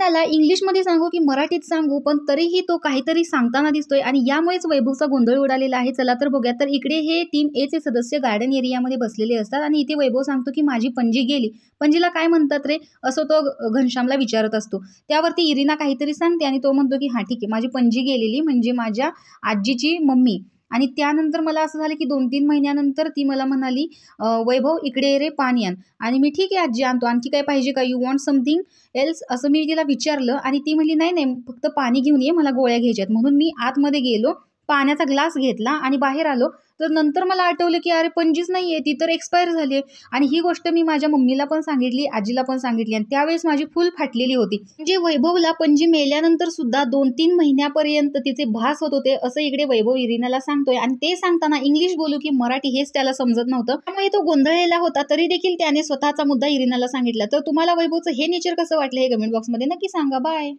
इरिनाला इंग्लिशमध्ये सांगू की मराठीत सांगू, पण तरीही तो काहीतरी सांगताना दिसतोय आणि यामुळेच वैभवचा गोंधळ उडालेला आहे. चला तर बघूया. तर इकडे हे टीम एचे सदस्य गार्डन एरियामध्ये बसलेले असतात आणि इथे वैभव सांगतो की माझी पणजी गेली. पणजीला काय म्हणतात रे, असं तो घनश्यामला विचारत असतो. त्यावरती इरिना काहीतरी सांगते आणि तो म्हणतो की हा ठीक आहे, माझी पणजी गेलेली म्हणजे माझ्या आजीची मम्मी. आणि त्यानंतर मला असं झालं की 2-3 महिन्यानंतर ती मला म्हणाली, वैभव इकडे ये रे, पाणी आण. आणि मी ठीक आहे आजी आणतो, आणखी काय पाहिजे का, यू वॉन्ट समथिंग एल्स, असं मी तिला विचारलं आणि ती म्हणली नाही नाही, फक्त पाणी घेऊन ये, मला गोळ्या घ्यायच्यात. म्हणून मी आतमध्ये गेलो, पाण्याचा ग्लास घेतला आणि बाहेर आलो. तर नंतर मला आठवलं की अरे पणजीच नाहीये, ती तर एक्सपायर झाली आहे. आणि ही गोष्ट मी माझ्या मम्मीला पण सांगितली, आजीला पण सांगितली आणि त्यावेळेस माझी फुल फाटलेली होती. म्हणजे वैभवला पणजी मेल्यानंतर सुद्धा 2-3 महिन्यापर्यंत तिचे भास होत होते, असं इकडे वैभव इरिनाला सांगतोय. आणि ते सांगताना इंग्लिश बोलू की मराठी हेच त्याला समजत नव्हतं, त्यामुळे तो गोंधळलेला होता. तरी देखील त्याने स्वतःचा मुद्दा इरिनाला सांगितला. तर तुम्हाला वैभवचं हे नेचर कसं वाटलं हे कमेंट बॉक्समध्ये नक्की सांगा. बाय.